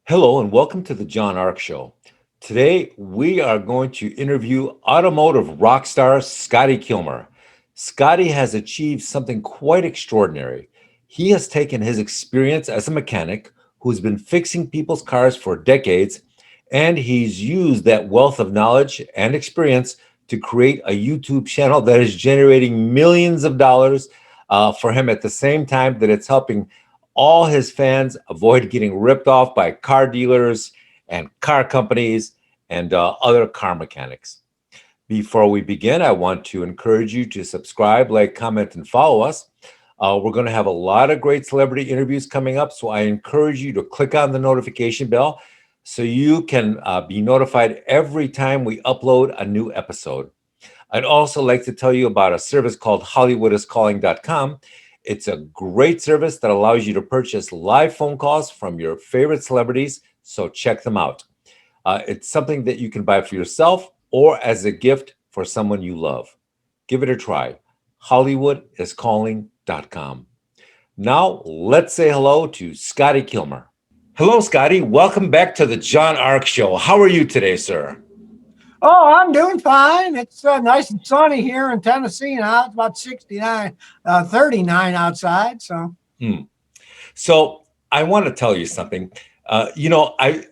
Hello and welcome to the John Ark Show. Today we are going to interview automotive rock star Scotty Kilmer. Scotty has achieved something quite extraordinary. He has taken his experience as a mechanic who's been fixing people's cars for decades, and he's used that wealth of knowledge and experience to create a YouTube channel that is generating millions of dollars for him at the same time that it's helping all his fans avoid getting ripped off by car dealers and car companies and other car mechanics. Before we begin, I want to encourage you to subscribe, like, comment, and follow us. We're going to have a lot of great celebrity interviews coming up, so I encourage you to click on the notification bell so you can be notified every time we upload a new episode. I'd also like to tell you about a service called hollywoodiscalling.com. It's a great service that allows you to purchase live phone calls from your favorite celebrities, so check them out. It's something that you can buy for yourself or as a gift for someone you love. Give it a try. hollywoodiscalling.com. Now, let's say hello to Scotty Kilmer. Hello, Scotty. Welcome back to the John Ark Show. How are you today, sir? Oh, I'm doing fine. It's nice and sunny here in Tennessee now. It's about 69, 39 outside. So I want to tell you something. I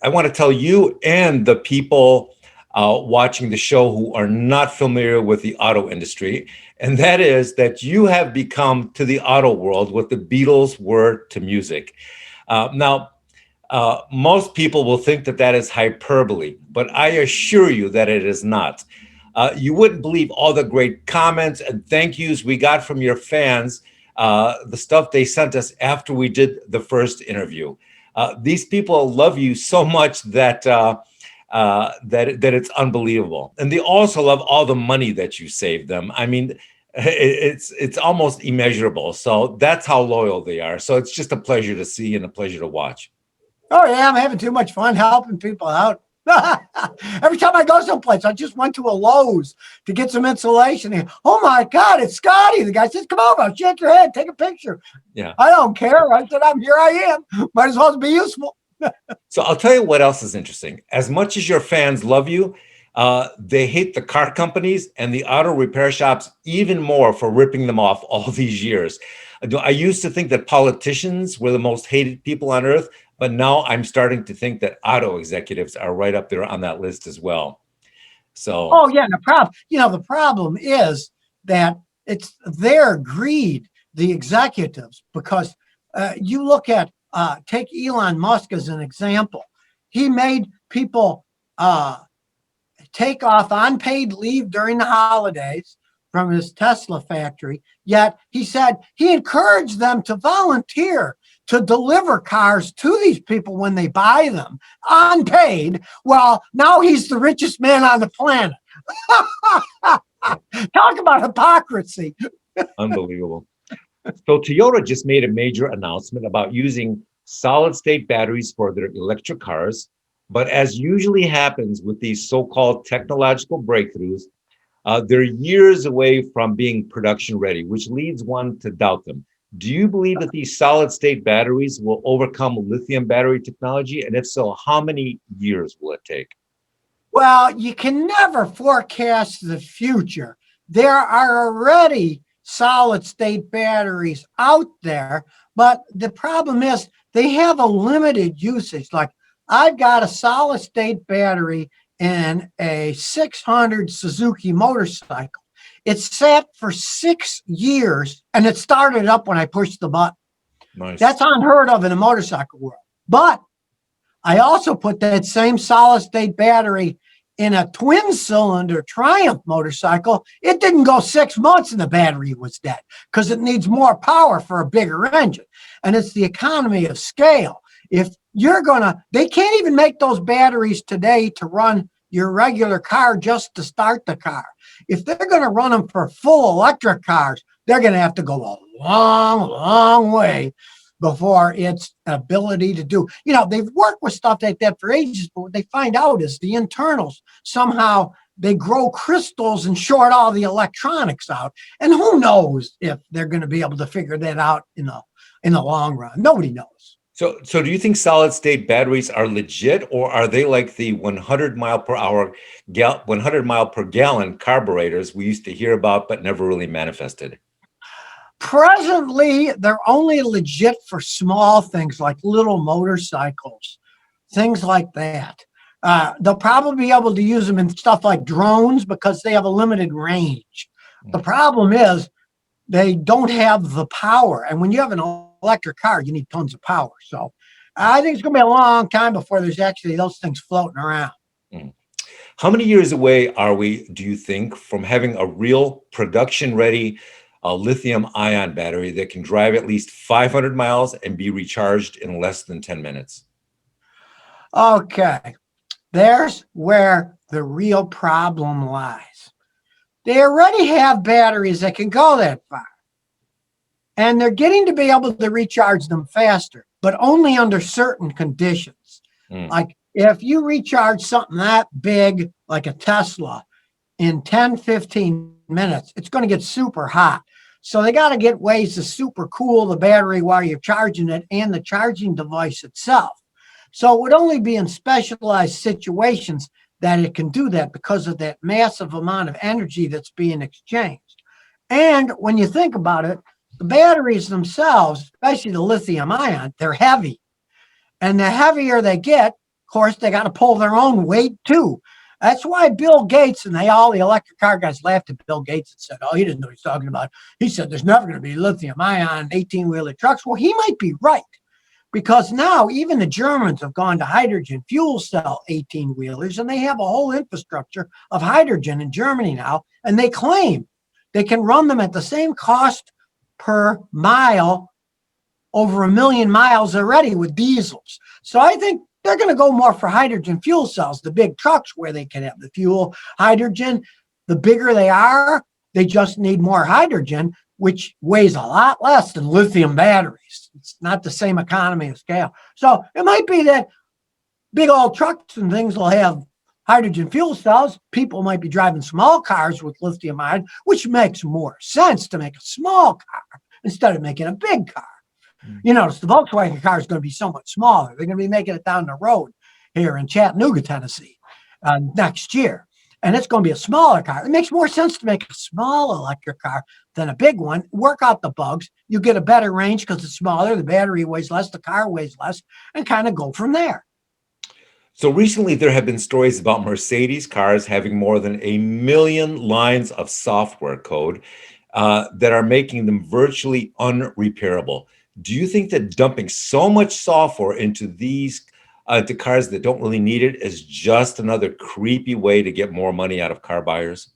want to tell you and the people watching the show who are not familiar with the auto industry, and that is that you have become to the auto world what the Beatles were to music. Most people will think that that is hyperbole, but I assure you that it is not. You wouldn't believe all the great comments and thank yous we got from your fans, the stuff they sent us after we did the first interview. These people love you so much that it's unbelievable, and they also love all the money that you saved them. I mean, it's almost immeasurable. So that's how loyal they are. So it's just a pleasure to see and a pleasure to watch. Oh, yeah, I'm having too much fun helping people out. Every time I go someplace, I just went to a Lowe's to get some insulation. And, oh, my God, it's Scotty. The guy says, come over, I'll shake your head, take a picture. Yeah. I don't care. I said, I'm here. I am. Might as well be useful. So I'll tell you what else is interesting. As much as your fans love you, they hate the car companies and the auto repair shops even more for ripping them off all these years. I used to think that politicians were the most hated people on earth, but now I'm starting to think that auto executives are right up there on that list as well. So, oh, yeah, the problem is that it's their greed, the executives, because you look at, take Elon Musk as an example. He made people take off unpaid leave during the holidays from his Tesla factory. Yet he said he encouraged them to volunteer to deliver cars to these people when they buy them unpaid. Well, now he's the richest man on the planet. Talk about hypocrisy. unbelievable. So Toyota just made a major announcement about using solid state batteries for their electric cars. But as usually happens with these so-called technological breakthroughs, they're years away from being production ready, which leads one to doubt them. Do you believe that these solid state batteries will overcome lithium battery technology? And if so, how many years will it take? Well, you can never forecast the future. There are already solid state batteries out there, but the problem is they have a limited usage. Like I've got a solid state battery in a 600 Suzuki motorcycle. It sat for 6 years and it started up when I pushed the button. Nice. That's unheard of in the motorcycle world. But I also put that same solid state battery in a twin cylinder Triumph motorcycle. It didn't go 6 months and the battery was dead because it needs more power for a bigger engine. And it's the economy of scale. If they can't even make those batteries today to run your regular car just to start the car. If they're going to run them for full electric cars, they're going to have to go a long, long way before its ability to do. They've worked with stuff like that for ages, but what they find out is the internals somehow they grow crystals and short all the electronics out. And who knows if they're going to be able to figure that out in the long run? Nobody knows. So do you think solid state batteries are legit, or are they like the 100 mile per hour, 100 mile per gallon carburetors we used to hear about but never really manifested? Presently, they're only legit for small things like little motorcycles, things like that. They'll probably be able to use them in stuff like drones because they have a limited range. The Mm. problem is they don't have the power. And when you have an electric car, you need tons of power. So I think it's going to be a long time before there's actually those things floating around. Mm. How many years away are we, do you think, from having a real production ready lithium ion battery that can drive at least 500 miles and be recharged in less than 10 minutes? Okay, there's where the real problem lies. They already have batteries that can go that far, and they're getting to be able to recharge them faster, but only under certain conditions. Mm. Like if you recharge something that big, like a Tesla, in 10, 15 minutes, it's going to get super hot. So they got to get ways to super cool the battery while you're charging it and the charging device itself. So it would only be in specialized situations that it can do that because of that massive amount of energy that's being exchanged. And when you think about it, the batteries themselves, especially the lithium ion, they're heavy. And the heavier they get, of course, they got to pull their own weight too. That's why Bill Gates and all the electric car guys laughed at Bill Gates and said, oh, he didn't know what he's talking about. He said, there's never going to be lithium ion 18-wheeler trucks. Well, he might be right because now even the Germans have gone to hydrogen fuel cell 18-wheelers and they have a whole infrastructure of hydrogen in Germany now. And they claim they can run them at the same cost per mile over 1 million miles already with diesels. So I think they're going to go more for hydrogen fuel cells, the big trucks where they can have the fuel hydrogen. The bigger they are, they just need more hydrogen, which weighs a lot less than lithium batteries. It's not the same economy of scale. So it might be that big old trucks and things will have hydrogen fuel cells. People might be driving small cars with lithium ion, which makes more sense to make a small car instead of making a big car. You notice the Volkswagen car is going to be so much smaller. They're going to be making it down the road here in Chattanooga, Tennessee next year. And it's going to be a smaller car. It makes more sense to make a small electric car than a big one. Work out the bugs. You get a better range because it's smaller. The battery weighs less. The car weighs less, and kind of go from there. So recently, there have been stories about Mercedes cars having more than 1 million lines of software code that are making them virtually unrepairable. Do you think that dumping so much software into these to cars that don't really need it is just another creepy way to get more money out of car buyers?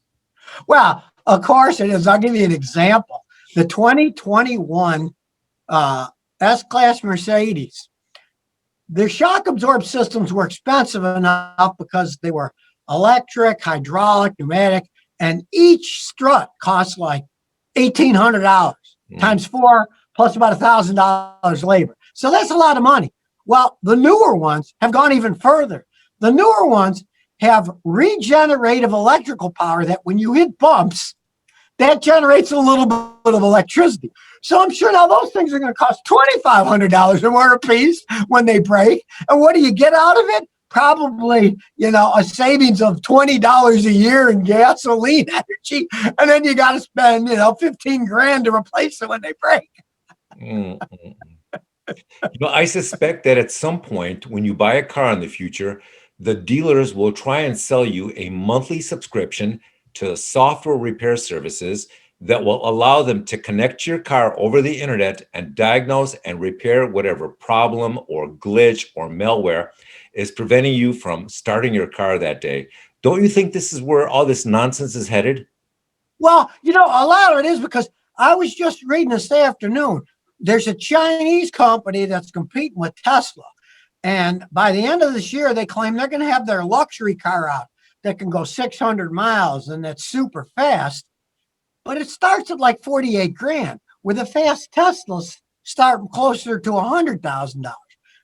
Well, of course it is. I'll give you an example. The 2021 S-Class Mercedes, their shock absorb systems were expensive enough because they were electric, hydraulic, pneumatic, and each strut cost like $1,800 times 4 plus about $1,000 labor. So that's a lot of money. Well, the newer ones have gone even further. The newer ones have regenerative electrical power that when you hit bumps, that generates a little bit of electricity. So I'm sure now those things are going to cost $2,500 or more a piece when they break. And what do you get out of it? Probably, a savings of $20 a year in gasoline energy. And then you got to spend, 15 grand to replace it when they break. Mm, mm, I suspect that at some point when you buy a car in the future, the dealers will try and sell you a monthly subscription to software repair services that will allow them to connect your car over the internet and diagnose and repair whatever problem or glitch or malware is preventing you from starting your car that day. Don't you think this is where all this nonsense is headed? Well, a lot of it is because I was just reading this afternoon. There's a Chinese company that's competing with Tesla. And by the end of this year, they claim they're going to have their luxury car out that can go 600 miles and that's super fast. But it starts at like 48 grand, where the fast Teslas start closer to $100,000.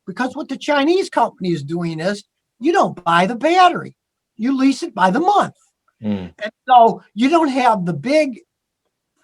Because what the Chinese company is doing is you don't buy the battery, you lease it by the month. Mm. And so you don't have the big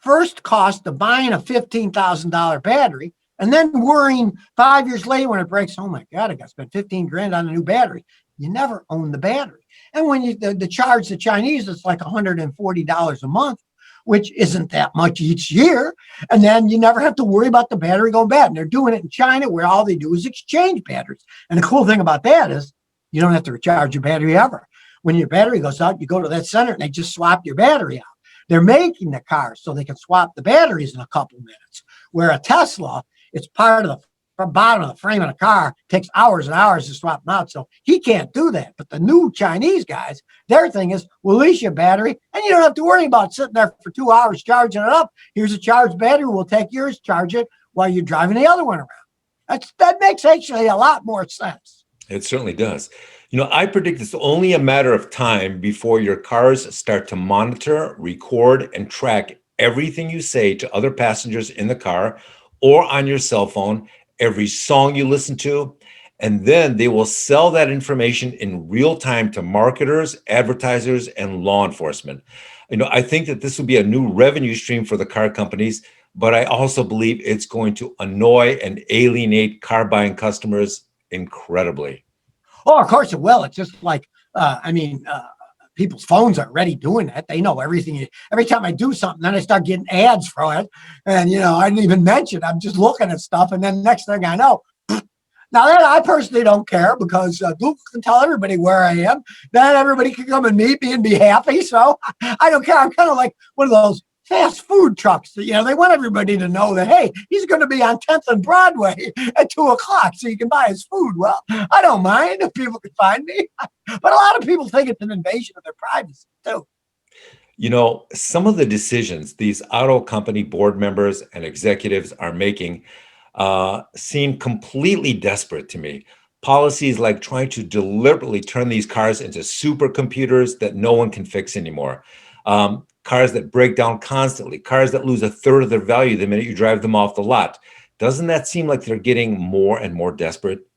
first cost of buying a $15,000 battery. And then worrying 5 years later when it breaks, oh my God, I got to spend 15 grand on a new battery. You never own the battery. And when you the charge the Chinese, it's like $140 a month, which isn't that much each year. And then you never have to worry about the battery going bad. And they're doing it in China where all they do is exchange batteries. And the cool thing about that is you don't have to recharge your battery ever. When your battery goes out, you go to that center and they just swap your battery out. They're making the cars so they can swap the batteries in a couple minutes. Where a Tesla, it's part of the bottom of the frame of the car, takes hours and hours to swap them out. So he can't do that. But the new Chinese guys, their thing is, we'll lease you a battery and you don't have to worry about sitting there for 2 hours charging it up. Here's a charged battery. We'll take yours, charge it while you're driving the other one around. That makes actually a lot more sense. It certainly does. I predict it's only a matter of time before your cars start to monitor, record, and track everything you say to other passengers in the car or on your cell phone, every song you listen to, and then they will sell that information in real time to marketers, advertisers, and law enforcement. I think that this will be a new revenue stream for the car companies, but I also believe it's going to annoy and alienate car buying customers incredibly. Oh, of course it will. It's just like, people's phones are already doing that. They know everything. Every time I do something, then I start getting ads for it. And, I didn't even mention, I'm just looking at stuff. And then next thing I know, now that I personally don't care because Google can tell everybody where I am. Then everybody can come and meet me and be happy. So I don't care. I'm kind of like one of those fast food trucks. They want everybody to know that, hey, he's going to be on 10th and Broadway at 2:00 so you can buy his food. Well, I don't mind if people can find me. But a lot of people think it's an invasion of their privacy too. Some of the decisions these auto company board members and executives are making seem completely desperate to me. Policies like trying to deliberately turn these cars into supercomputers that no one can fix anymore. Cars that break down constantly, cars that lose a third of their value the minute you drive them off the lot. Doesn't that seem like they're getting more and more desperate?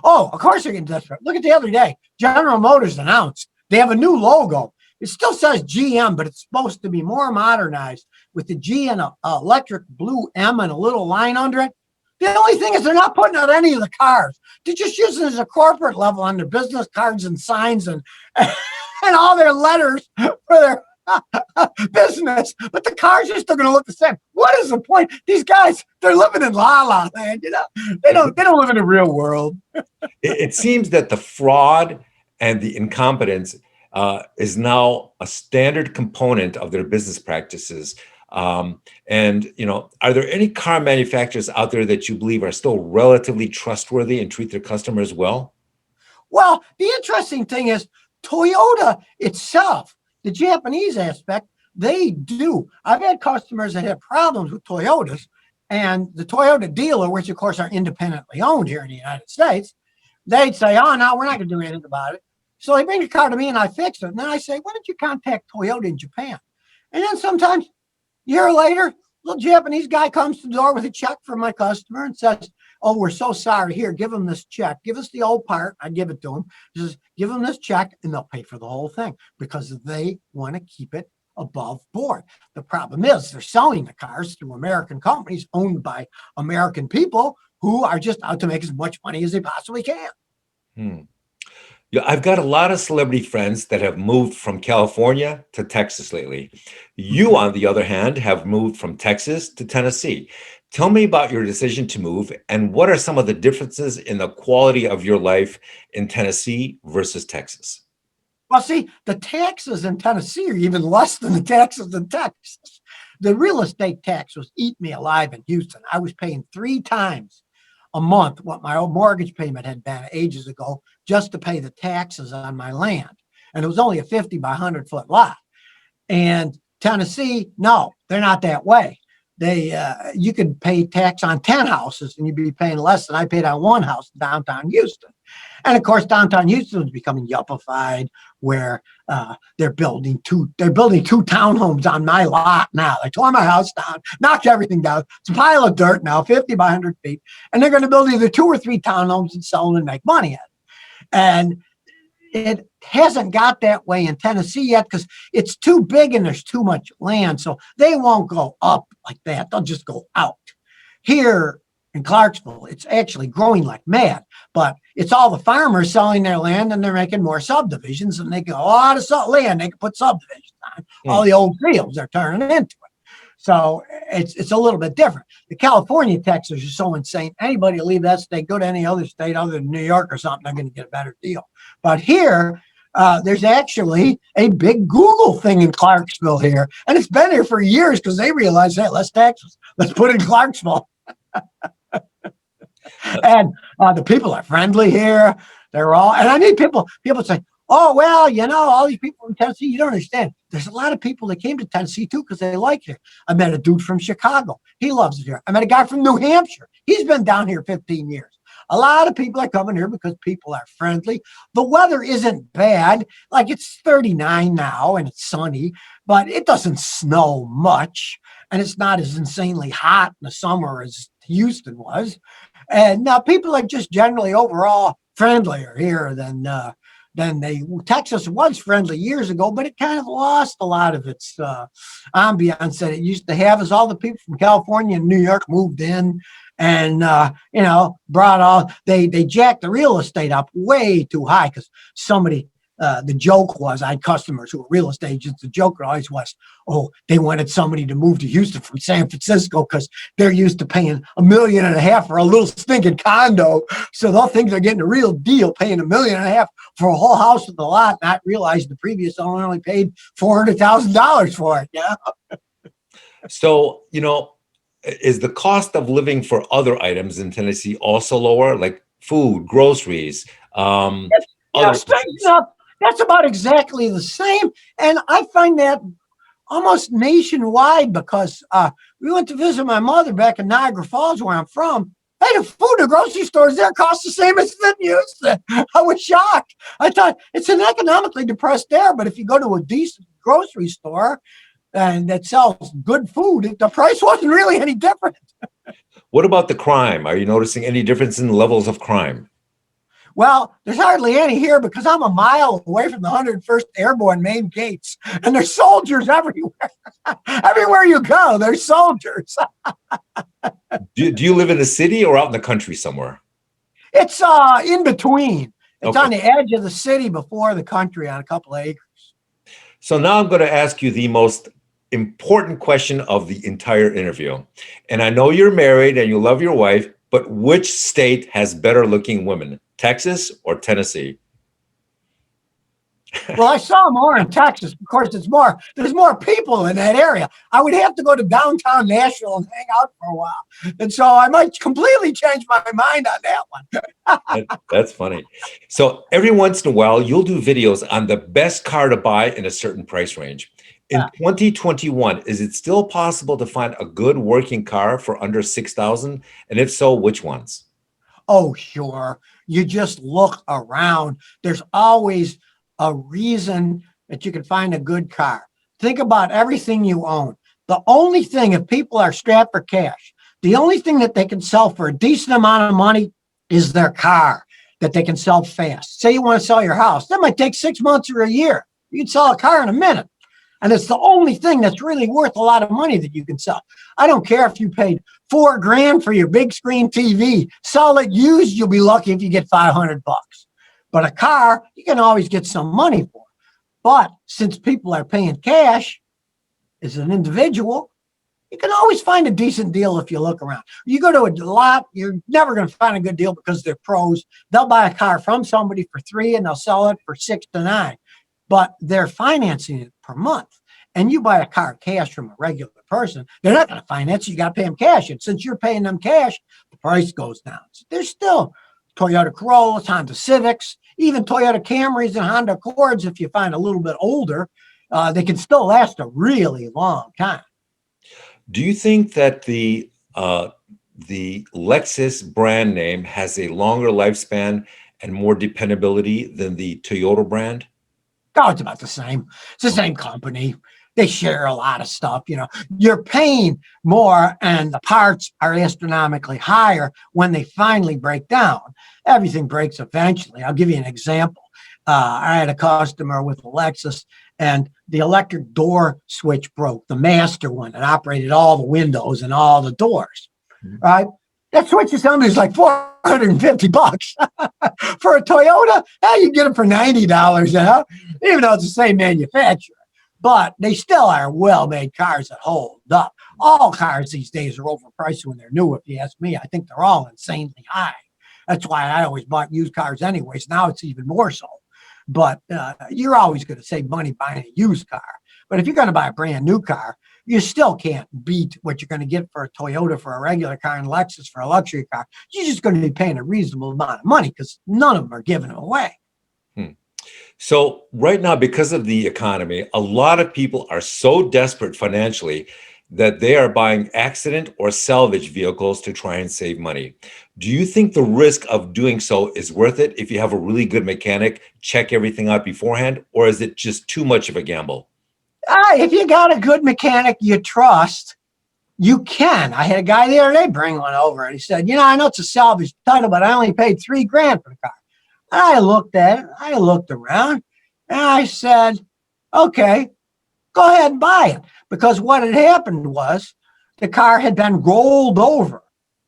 Oh, of course they're getting desperate. Look at the other day. General Motors announced they have a new logo. It still says GM, but it's supposed to be more modernized with the G and a electric blue M and a little line under it. The only thing is they're not putting out any of the cars. They're just using it as a corporate level on their business cards and signs and all their letters for their business, but the cars are still going to look the same. What is the point? These guys, they're living in la la land. They don't live in the real world. It seems that the fraud and the incompetence is now a standard component of their business practices. Are there any car manufacturers out there that you believe are still relatively trustworthy and treat their customers well? Well, the interesting thing is Toyota itself. The Japanese aspect, they do. I've had customers that have problems with Toyotas, and the Toyota dealer, which of course are independently owned here in the United States, they'd say, oh, no, we're not going to do anything about it. So they bring the car to me and I fix it. And then I say, why don't you contact Toyota in Japan? And then sometimes a year later, little Japanese guy comes to the door with a check for my customer and says, oh, we're so sorry. Here, give them this check. Give us the old part. I give it to them. He says, give them this check and they'll pay for the whole thing because they want to keep it above board. The problem is they're selling the cars through American companies owned by American people who are just out to make as much money as they possibly can. Yeah, I've got a lot of celebrity friends that have moved from California to Texas lately. You, on the other hand, have moved from Texas to Tennessee. Tell me about your decision to move and what are some of the differences in the quality of your life in Tennessee versus Texas? Well, see, the taxes in Tennessee are even less than the taxes in Texas. The real estate tax was eating me alive in Houston. I was paying 3 times a month what my old mortgage payment had been ages ago just to pay the taxes on my land. And it was only a 50 by 100-foot lot. And Tennessee, no, they're not that way. You could pay tax on 10 houses and you'd be paying less than I paid on 1 house in downtown Houston. And of course, downtown Houston is becoming yuppified, where they're building two townhomes on my lot now. They tore my house down, knocked everything down. It's a pile of dirt now, 50 by 100 feet. And they're going to build either 2 or 3 townhomes and sell them and make money at it. And it hasn't got that way in Tennessee yet because it's too big and there's too much land. So they won't go up like that. They'll just go out. Here in Clarksville. It's actually growing like mad, but it's all the farmers selling their land and they're making more subdivisions and they get a lot of land they can put subdivisions on. All the old fields they're turning into it. So it's a little bit different. The California taxes are so insane. Anybody leave that state, go to any other state other than New York or something, they're going to get a better deal. But here, there's actually a big Google thing in Clarksville here. And it's been here for years because they realized, hey, let's tax us. Let's put it in Clarksville. And the people are friendly here. They're all, and I need people say, oh, well, all these people from Tennessee, you don't understand. There's a lot of people that came to Tennessee too because they like it. I met a dude from Chicago. He loves it here. I met a guy from New Hampshire. He's been down here 15 years. A lot of people are coming here because people are friendly. The weather isn't bad. Like it's 39 now and it's sunny, but it doesn't snow much. And it's not as insanely hot in the summer as Houston was. And now people are just generally overall friendlier here than Texas was friendly years ago, but it kind of lost a lot of its ambiance that it used to have as all the people from California and New York moved in and, brought all, they jacked the real estate up way too high because somebody, the joke was, I had customers who were real estate agents. The joke always was, oh, they wanted somebody to move to Houston from San Francisco because they're used to paying $1.5 million for a little stinking condo. So they'll think they're getting a real deal paying $1.5 million for a whole house with a lot, not realize the previous owner only paid $400,000 for it. Yeah. So, is the cost of living for other items in Tennessee also lower, like food, groceries? That's about exactly the same. And I find that almost nationwide because we went to visit my mother back in Niagara Falls, where I'm from. Hey, the food at grocery stores there costs the same as it used to. I was shocked. I thought it's an economically depressed era, but if you go to a decent grocery store and that sells good food, the price wasn't really any different. What about the crime? Are you noticing any difference in levels of crime? Well, there's hardly any here because I'm a mile away from the 101st Airborne main gates, and there's soldiers everywhere. Everywhere you go, there's soldiers. Do you live in the city or out in the country somewhere? It's in between. It's on the edge of the city before the country on a couple of acres. So now I'm going to ask you the most important question of the entire interview. And I know you're married and you love your wife, but which state has better looking women, Texas or Tennessee? Well, I saw more in Texas. Of course, there's more people in that area. I would have to go to downtown Nashville and hang out for a while. And so I might completely change my mind on that one. That's funny. So every once in a while, you'll do videos on the best car to buy in a certain price range. In 2021, is it still possible to find a good working car for under $6,000? And if so, which ones? Oh, sure. You just look around. There's always a reason that you can find a good car. Think about everything you own. The only thing, if people are strapped for cash, the only thing that they can sell for a decent amount of money is their car that they can sell fast. Say you want to sell your house. That might take 6 months or a year. You can sell a car in a minute. And it's the only thing that's really worth a lot of money that you can sell. I don't care if you paid $4,000 for your big screen TV. Sell it used, you'll be lucky if you get $500. But a car, you can always get some money for. But since people are paying cash as an individual, you can always find a decent deal if you look around. You go to a lot, you're never going to find a good deal because they're pros. They'll buy a car from somebody for $3,000 and they'll sell it for $6,000 to $9,000. But they're financing it per month. And you buy a car cash from a regular person, they're not going to finance it. You got to pay them cash. And since you're paying them cash, the price goes down. So there's still Toyota Corollas, Honda Civics, even Toyota Camrys and Honda Accords. If you find a little bit older, they can still last a really long time. Do you think that the Lexus brand name has a longer lifespan and more dependability than the Toyota brand? Oh, it's about the same. It's the same company. They share a lot of stuff. You're paying more and the parts are astronomically higher when they finally break down. Everything breaks eventually. I'll give you an example. I had a customer with a Lexus and the electric door switch broke, the master one that operated all the windows and all the doors, right? That switch assembly is like $450. For a Toyota, you get them for $90 now, even though it's the same manufacturer. But they still are well-made cars that hold up. All cars these days are overpriced when they're new, if you ask me. I think they're all insanely high. That's why I always bought used cars anyways. Now it's even more so. But you're always going to save money buying a used car. But if you're going to buy a brand new car, you still can't beat what you're going to get for a Toyota for a regular car and Lexus for a luxury car. You're just going to be paying a reasonable amount of money because none of them are giving them away. So right now, because of the economy, a lot of people are so desperate financially that they are buying accident or salvage vehicles to try and save money. Do you think the risk of doing so is worth it if you have a really good mechanic, check everything out beforehand, or is it just too much of a gamble? If you got a good mechanic you trust, you can. I had a guy the other day bring one over and he said, I know it's a salvage title, but I only paid $3,000 for the car. And I looked at it, I looked around, and I said, okay, go ahead and buy it. Because what had happened was the car had been rolled over.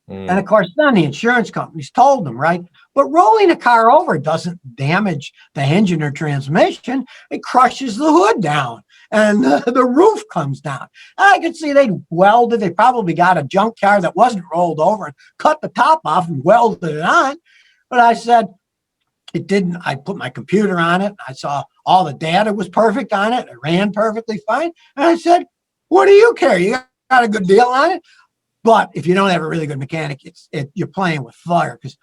And of course, then the insurance companies told them, right? But rolling a car over doesn't damage the engine or transmission. It crushes the hood down and the roof comes down. And I could see they welded. They probably got a junk car that wasn't rolled over and cut the top off and welded it on. But I said, it didn't. I put my computer on it. I saw all the data was perfect on it. It ran perfectly fine. And I said, what do you care? You got a good deal on it? But if you don't have a really good mechanic, you're playing with fire because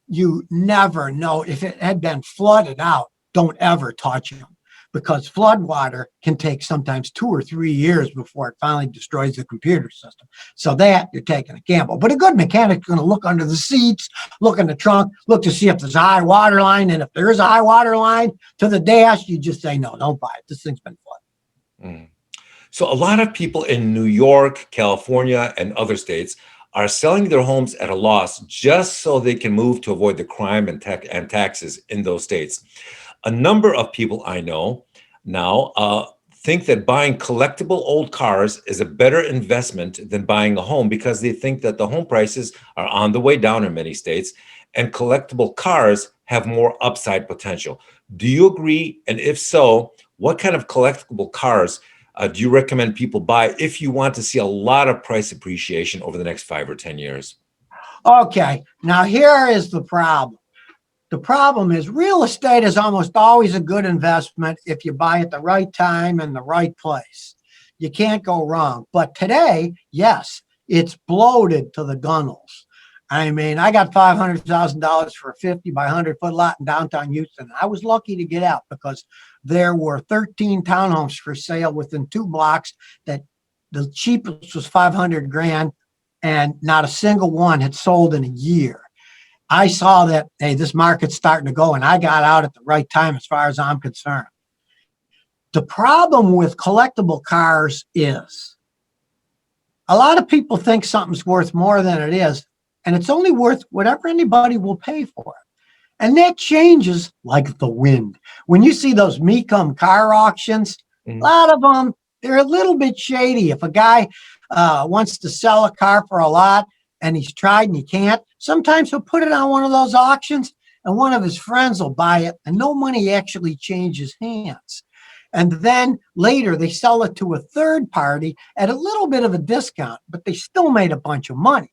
you never know. If it had been flooded out, don't ever touch them because flood water can take sometimes 2 or 3 years before it finally destroys the computer system. So that you're taking a gamble. But a good mechanic is going to look under the seats, look in the trunk, look to see if there's a high water line. And if there is a high water line to the dash, you just say, no, don't buy it. This thing's been flooded. So a lot of people in New York, California, and other states are selling their homes at a loss just so they can move to avoid the crime and taxes in those states. A number of people I know now think that buying collectible old cars is a better investment than buying a home because they think that the home prices are on the way down in many states and collectible cars have more upside potential. Do you agree? And if so, what kind of collectible cars do you recommend people buy if you want to see a lot of price appreciation over the next 5 or 10 years? Okay, now here is the problem. The problem is real estate is almost always a good investment if you buy at the right time and the right place. You can't go wrong. But today, yes, it's bloated to the gunnels. I mean, I got $500,000 for a 50 by 100-foot lot in downtown Houston. I was lucky to get out because there were 13 townhomes for sale within 2 blocks that the cheapest was $500,000 and not a single one had sold in a year. I saw that, hey, this market's starting to go, and I got out at the right time as far as I'm concerned. The problem with collectible cars is a lot of people think something's worth more than it is, and it's only worth whatever anybody will pay for it. And that changes like the wind. When you see those me-come car auctions, a lot of them, they're a little bit shady. If a guy wants to sell a car for a lot and he's tried and he can't, sometimes he'll put it on one of those auctions and one of his friends will buy it and no money actually changes hands. And then later they sell it to a third party at a little bit of a discount, but they still made a bunch of money.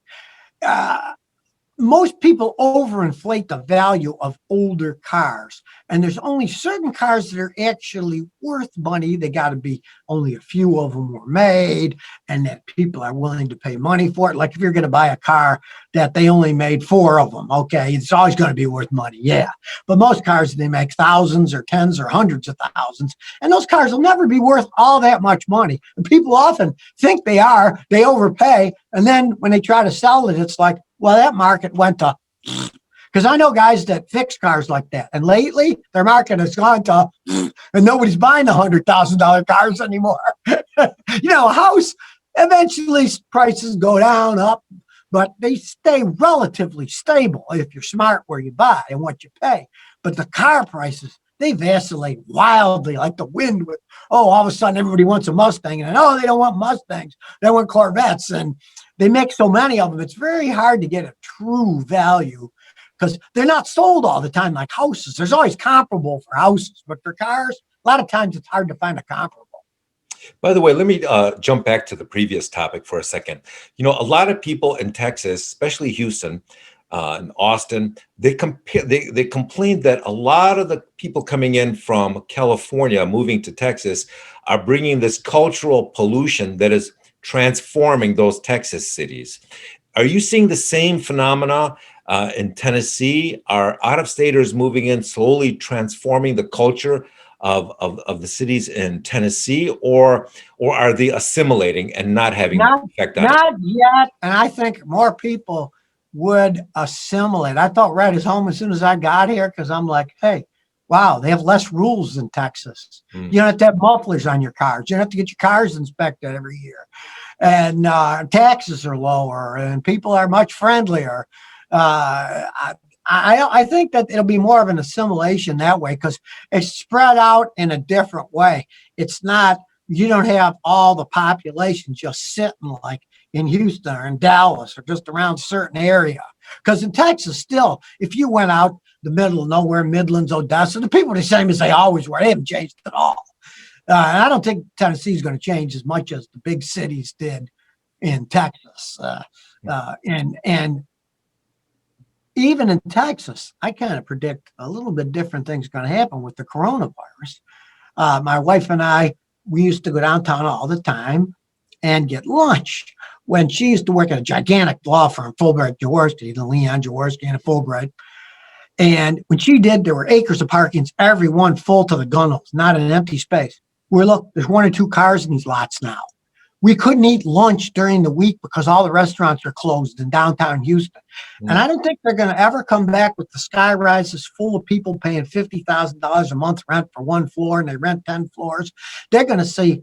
Most people overinflate the value of older cars, and there's only certain cars that are actually worth money. They got to be only a few of them were made and that people are willing to pay money for it. Like if you're going to buy a car that they only made 4 of them, okay, it's always going to be worth money. Yeah. But most cars, they make thousands or tens or hundreds of thousands, and those cars will never be worth all that much money. And people often think they are, they overpay. And then when they try to sell it, it's like, well, that market went to, because I know guys that fix cars like that. And lately, their market has gone to, and nobody's buying the $100,000 cars anymore. A house, eventually prices go down, up, but they stay relatively stable if you're smart where you buy and what you pay. But the car prices, they vacillate wildly like the wind with, oh, all of a sudden everybody wants a Mustang, and oh, they don't want Mustangs, they want Corvettes, and they make so many of them. It's very hard to get a true value because they're not sold all the time like houses. There's always comparable for houses, but for cars, a lot of times it's hard to find a comparable. By the way, let me jump back to the previous topic for a second. You know, a lot of people in Texas, especially Houston and Austin, they complain that a lot of the people coming in from California, moving to Texas, are bringing this cultural pollution that is transforming those Texas cities. Are you seeing the same phenomena in Tennessee? Are out-of-staters moving in, slowly transforming the culture of the cities in Tennessee, or are they assimilating and not having an effect on it? Not yet. And I think more people would assimilate. I felt right as home as soon as I got here because I'm like, hey, wow, they have less rules than Texas. You don't have to have mufflers on your cars. You don't have to get your cars inspected every year. And taxes are lower and people are much friendlier. I think that it'll be more of an assimilation that way because it's spread out in a different way. It's not, you don't have all the population just sitting like in Houston or in Dallas or just around a certain area. Because in Texas, still, if you went out the middle of nowhere, Midlands, Odessa, the people are the same as they always were. They haven't changed at all. And I don't think Tennessee is going to change as much as the big cities did in Texas. And even in Texas, I kind of predict a little bit different things going to happen with the coronavirus. My wife and I, we used to go downtown all the time and get lunch when she used to work at a gigantic law firm, Fulbright Jaworski, the Leon Jaworski and Fulbright. And when she did, there were acres of parkings, every one full to the gunnels, not an empty space. Well, look, there's 1 or 2 cars in these lots now. We couldn't eat lunch during the week because all the restaurants are closed in downtown Houston. And I don't think they're going to ever come back with the sky rises full of people paying $50,000 a month rent for 1 floor and they rent 10 floors. They're going to say,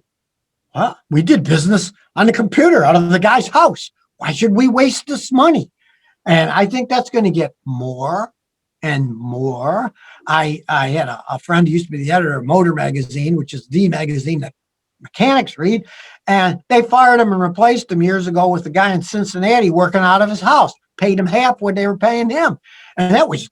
well, we did business on the computer out of the guy's house. Why should we waste this money? And I think that's going to get more and more. I had a friend who used to be the editor of Motor Magazine, which is the magazine that mechanics read, and they fired him and replaced him years ago with a guy in Cincinnati working out of his house, paid him half what they were paying him. And that was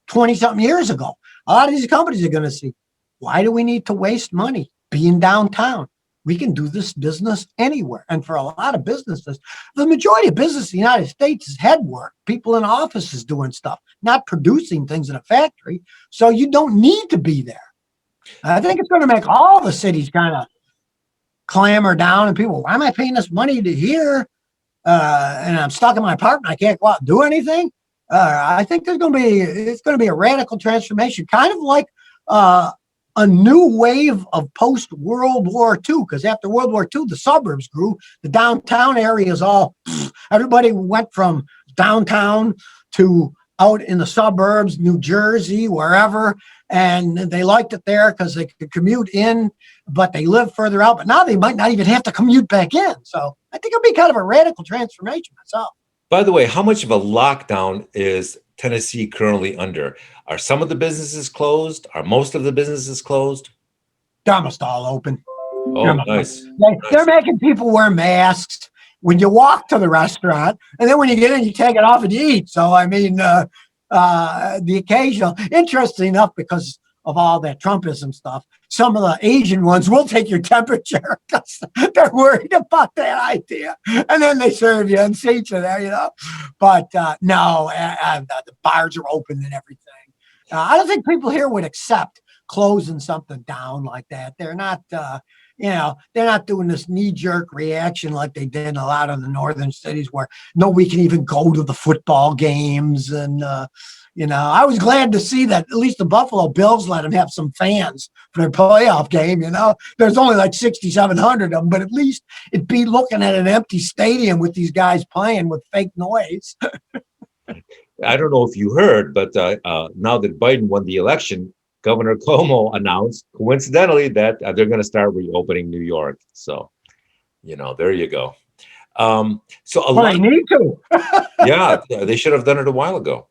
20 something years ago. A lot of these companies are going to see, why do we need to waste money being downtown? We can do this business anywhere. And for a lot of businesses, the majority of business in the United States is head work, people in offices doing stuff, not producing things in a factory. So you don't need to be there. I think it's going to make all the cities kind of clamor down and people, why am I paying this money to here? And I'm stuck in my apartment. I can't go out and do anything. I think it's going to be a radical transformation, kind of like a new wave of post-World War II, because after World War II, the suburbs grew. The downtown area is all, everybody went from downtown to out in the suburbs, New Jersey, wherever, and they liked it there because they could commute in, but they lived further out. But now they might not even have to commute back in. So I think it'll be kind of a radical transformation myself. By the way, how much of a lockdown is Tennessee currently under? Are some of the businesses closed? Are most of the businesses closed? They're almost all open. Oh, nice. They're making people wear masks when you walk to the restaurant, and then when you get in, you take it off and you eat. So, I mean, the occasional, interesting enough, because of all that Trumpism stuff, some of the Asian ones will take your temperature because they're worried about that idea. And then they serve you and seat you there, you know. But no, the bars are open and everything. I don't think people here would accept closing something down like that. They're not, they're not doing this knee-jerk reaction like they did in a lot of the northern cities where nobody can even go to the football games. And, I was glad to see that at least the Buffalo Bills let them have some fans for their playoff game. There's only like 6,700 of them, but at least it'd be looking at an empty stadium with these guys playing with fake noise. I don't know if you heard, but now that Biden won the election, Governor Cuomo announced, coincidentally, that they're going to start reopening New York. So, there you go. They need to. Yeah, they should have done it a while ago.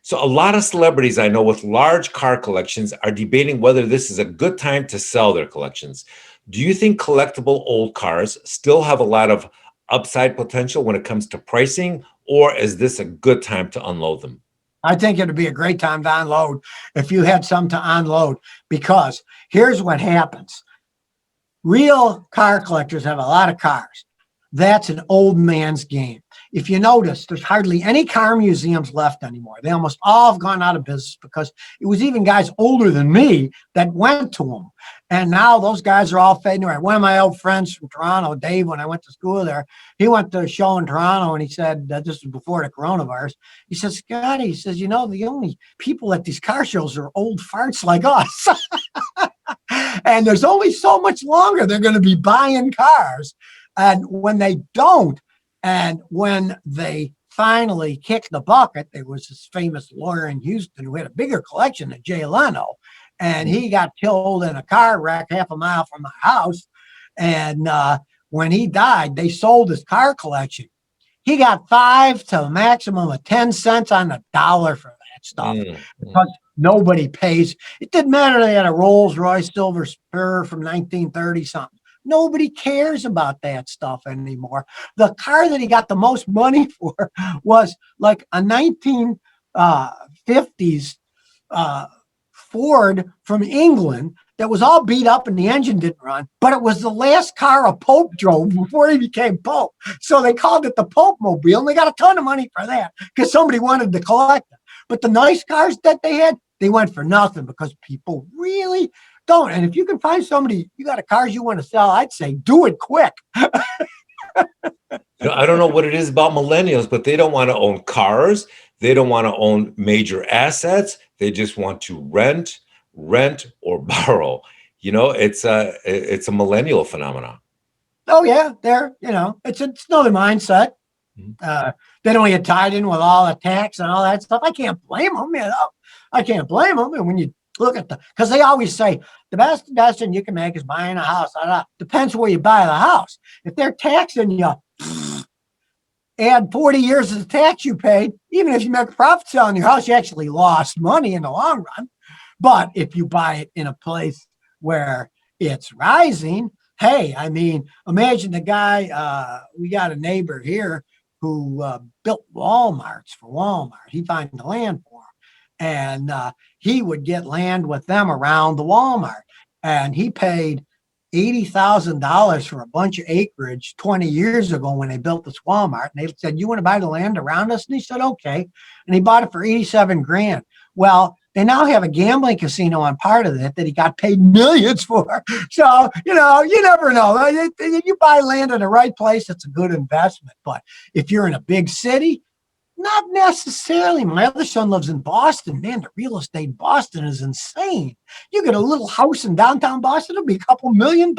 So a lot of celebrities I know with large car collections are debating whether this is a good time to sell their collections. Do you think collectible old cars still have a lot of upside potential when it comes to pricing, or is this a good time to unload them? I think it'd be a great time to unload if you had some to unload, because here's what happens. Real car collectors have a lot of cars. That's an old man's game. If you notice, there's hardly any car museums left anymore. They almost all have gone out of business because it was even guys older than me that went to them. And now those guys are all fading away. One of my old friends from Toronto, Dave, when I went to school there, he went to a show in Toronto and he said, this was before the coronavirus. He says, Scotty, he says, the only people at these car shows are old farts like us. And there's only so much longer they're going to be buying cars. And when they don't, and when they finally kick the bucket, there was this famous lawyer in Houston who had a bigger collection than Jay Leno, and he got killed in a car wreck half a mile from my house. And when he died, they sold his car collection. He got 5 to a maximum of 10 cents on the dollar for that stuff. Because nobody pays. It didn't matter they had a Rolls Royce Silver Spur from 1930 something. Nobody cares about that stuff anymore. The car that he got the most money for was like a 1950s Ford from England that was all beat up and the engine didn't run, but it was the last car a Pope drove before he became Pope. So they called it the Pope Mobile, and they got a ton of money for that because somebody wanted to collect it. But the nice cars that they had, they went for nothing because people really don't. And if you can find somebody, you got a cars you want to sell, I'd say do it quick. I don't know what it is about millennials, but they don't want to own cars. They don't want to own major assets. They just want to rent, or borrow. It's a millennial phenomenon. Oh yeah, it's another mindset. They don't get tied in with all the tax and all that stuff. I can't blame them. I can't blame them. And when you look at because they always say the best investment you can make is buying a house. Depends where you buy the house. If they're taxing you, add 40 years of the tax you paid, even if you make a profit selling your house, you actually lost money in the long run. But if you buy it in a place where it's rising, hey, imagine the guy, we got a neighbor here who built Walmarts for Walmart. He found the land for him. And he would get land with them around the Walmart. And he paid $80,000 for a bunch of acreage 20 years ago when they built this Walmart. And they said, you want to buy the land around us? And he said, okay. And he bought it for 87 grand. Well, they now have a gambling casino on part of it that he got paid millions for. So, you never know. You buy land in the right place, it's a good investment. But if you're in a big city, not necessarily. My other son lives in Boston. Man, the real estate in Boston is insane. You get a little house in downtown Boston, it'll be a couple $1 million.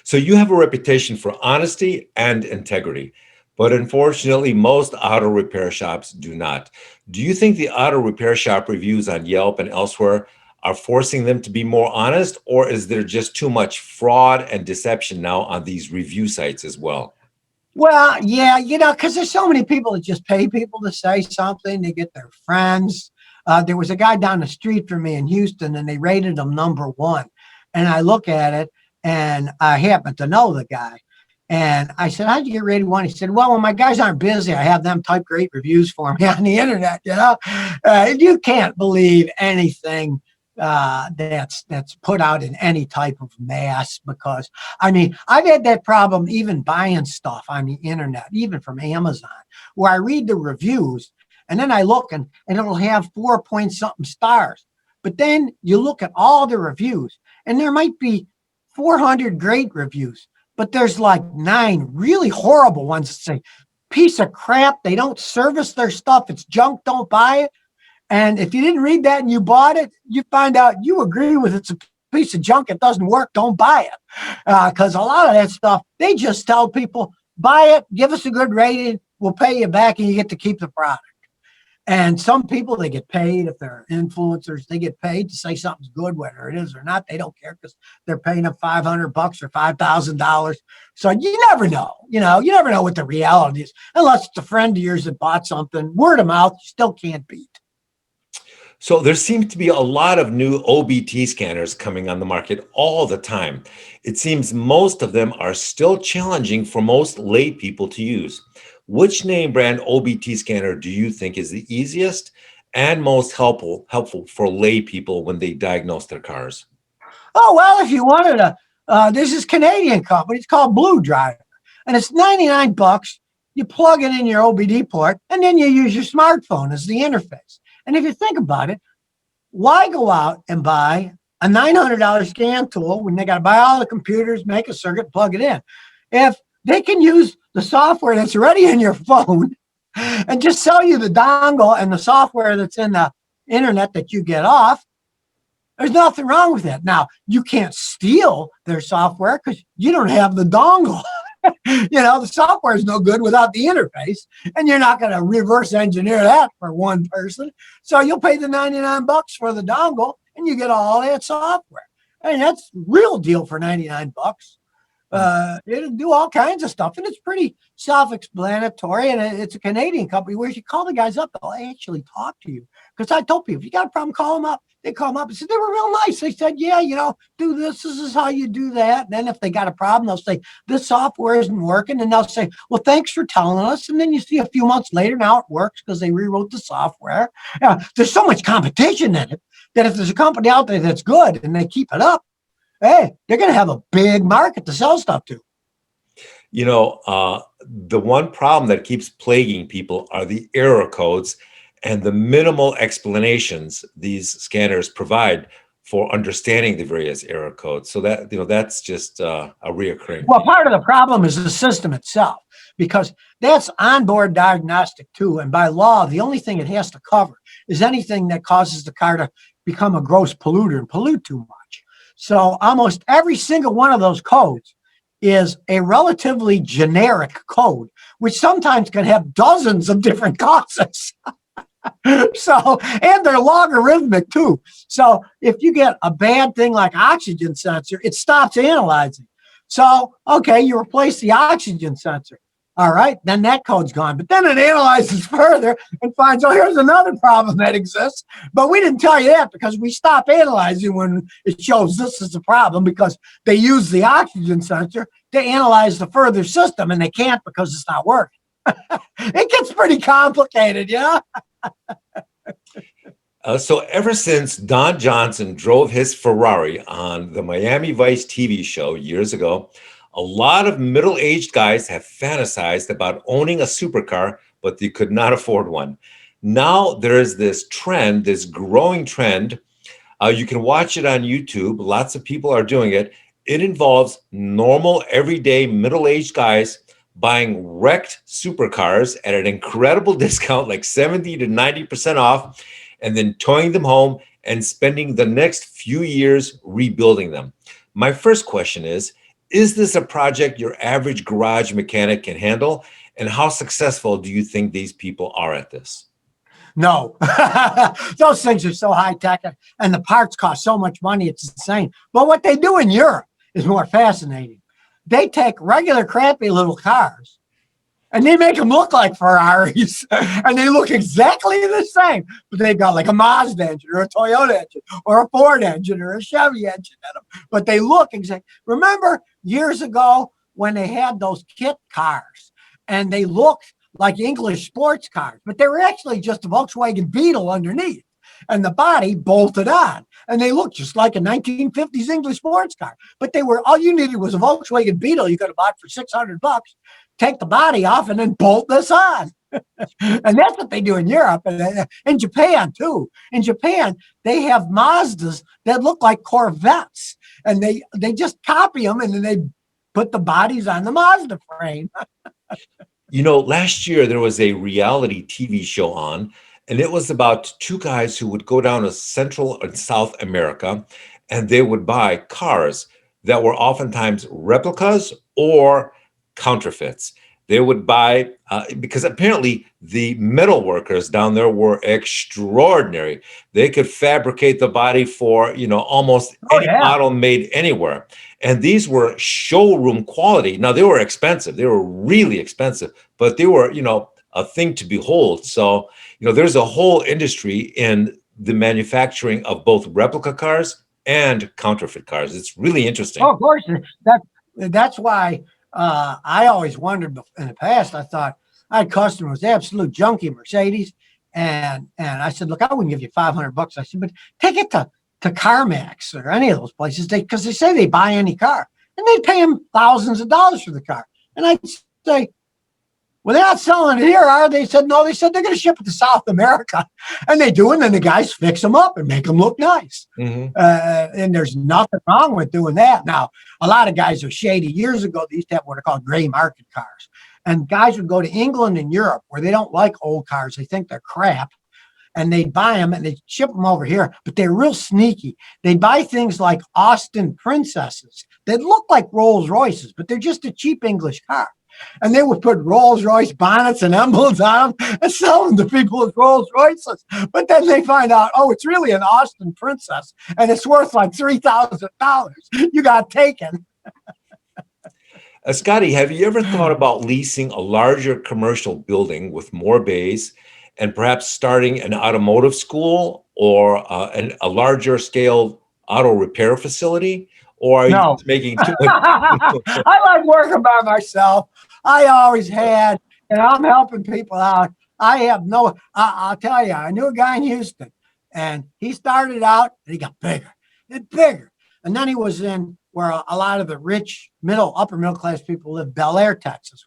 So you have a reputation for honesty and integrity, but unfortunately, most auto repair shops do not. Do you think the auto repair shop reviews on Yelp and elsewhere are forcing them to be more honest, or is there just too much fraud and deception now on these review sites as well? Well, yeah, because there's so many people that just pay people to say something. They get their friends. There was a guy down the street from me in Houston, and they rated him #1. And I look at it, and I happen to know the guy. And I said, how'd you get rated 1? He said, well, when my guys aren't busy, I have them type great reviews for me on the internet. You can't believe anything that's put out in any type of mass, because I've had that problem even buying stuff on the internet, even from Amazon, where I read the reviews and then I look and it'll have 4 point something stars. But then you look at all the reviews and there might be 400 great reviews, but there's like 9 really horrible ones that say, piece of crap, they don't service their stuff, it's junk, don't buy it. And if you didn't read that and you bought it, you find out you agree with it's a piece of junk, it doesn't work, don't buy it. Because a lot of that stuff, they just tell people, buy it, give us a good rating, we'll pay you back, and you get to keep the product. And some people, they get paid if they're influencers, they get paid to say something's good, whether it is or not. They don't care because they're paying them $500 or $5,000. So you never know, you never know what the reality is, unless it's a friend of yours that bought something. Word of mouth, you still can't beat. So there seems to be a lot of new OBT scanners coming on the market all the time. It seems most of them are still challenging for most lay people to use. Which name brand OBT scanner do you think is the easiest and most helpful for lay people when they diagnose their cars? Oh, well, if you wanted this is Canadian company. It's called Blue Driver, and it's 99 bucks. You plug it in your OBD port, and then you use your smartphone as the interface. And if you think about it, why go out and buy a $900 scan tool when they got to buy all the computers, make a circuit, plug it in? If they can use the software that's already in your phone and just sell you the dongle and the software that's in the internet that you get off, there's nothing wrong with that. Now, you can't steal their software because you don't have the dongle. The software is no good without the interface, and you're not going to reverse engineer that for one person. So you'll pay the 99 bucks for the dongle and you get all that software. And that's real deal for 99 bucks. It'll do all kinds of stuff, and it's pretty self-explanatory. And it's a Canadian company where if you call the guys up, they'll actually talk to you. Because I told people, if you got a problem, call them up. They call them up and said, they were real nice. They said, yeah, do this. This is how you do that. And then if they got a problem, they'll say, this software isn't working. And they'll say, well, thanks for telling us. And then you see a few months later, now it works because they rewrote the software. There's so much competition in it that if there's a company out there that's good and they keep it up, hey, they're going to have a big market to sell stuff to. The one problem that keeps plaguing people are the error codes and the minimal explanations these scanners provide for understanding the various error codes. So that's just a reoccurring. Well, part of the problem is the system itself, because that's onboard diagnostic too. And by law, the only thing it has to cover is anything that causes the car to become a gross polluter and pollute too much. So almost every single one of those codes is a relatively generic code, which sometimes can have dozens of different causes. So, and they're logarithmic too. So if you get a bad thing like oxygen sensor, it stops analyzing. So, okay, you replace the oxygen sensor. All right, then that code's gone. But then it analyzes further and finds, oh, here's another problem that exists. But we didn't tell you that because we stop analyzing when it shows this is the problem, because they use the oxygen sensor to analyze the further system, and they can't because it's not working. It gets pretty complicated, So ever since Don Johnson drove his Ferrari on the Miami Vice TV show years ago, a lot of middle-aged guys have fantasized about owning a supercar, but they could not afford one. Now there is this trend, this growing trend. You can watch it on YouTube. Lots of people are doing it. It involves normal, everyday, middle-aged guys buying wrecked supercars at an incredible discount, like 70 to 90% off, and then towing them home and spending the next few years rebuilding them. My first question is this a project your average garage mechanic can handle? And how successful do you think these people are at this? No, those things are so high tech and the parts cost so much money. It's insane. But what they do in Europe is more fascinating. They take regular crappy little cars and they make them look like Ferraris and they look exactly the same, but they've got like a Mazda engine or a Toyota engine or a Ford engine or a Chevy engine in them, but they look exact. Remember years ago when they had those kit cars and they looked like English sports cars, but they were actually just a Volkswagen Beetle underneath and the body bolted on, and they looked just like a 1950s English sports car, but they were, all you needed was a Volkswagen Beetle you could have bought for $600, take the body off and then bolt this on. And that's what they do in Europe and in Japan too. In Japan, they have Mazdas that look like Corvettes, and they just copy them and then they put the bodies on the Mazda frame. Last year there was a reality TV show on, and it was about two guys who would go down to Central and South America, and they would buy cars that were oftentimes replicas or counterfeits. They would buy, because apparently the metal workers down there were extraordinary. They could fabricate the body for, almost Oh any yeah. model made anywhere. And these were showroom quality. Now, they were expensive. They were really expensive, but they were, a thing to behold. So, there's a whole industry in the manufacturing of both replica cars and counterfeit cars. It's really interesting. Oh, of course. That's why I always wondered in the past. I thought I had customers, absolute junkie Mercedes, and I said, look, I wouldn't give you $500. I said, but take it to CarMax or any of those places, because they say they buy any car, and they pay them thousands of dollars for the car. And I'd say, well, they're not selling it here, are they? Said, no. They said they're going to ship it to South America. And they do. And then the guys fix them up and make them look nice. Mm-hmm. And there's nothing wrong with doing that. Now, a lot of guys are shady. Years ago, they used to have what are called gray market cars. And guys would go to England and Europe where they don't like old cars. They think they're crap. And they'd buy them and they'd ship them over here. But they're real sneaky. They'd buy things like Austin Princesses. They look like Rolls Royces, but they're just a cheap English car. And they would put Rolls Royce bonnets and emblems on them and sell them to people as Rolls Royces. But then they find out, oh, it's really an Austin Princess, and it's worth like $3,000. You got taken. Scotty, have you ever thought about leasing a larger commercial building with more bays and perhaps starting an automotive school or a larger scale auto repair facility? Or are you just making too much? I like working by myself. I always had, and I'm helping people out. I'll tell you, I knew a guy in Houston, and he started out and he got bigger and bigger. And then he was in where a lot of the rich, upper middle class people live, Bel Air, Texas,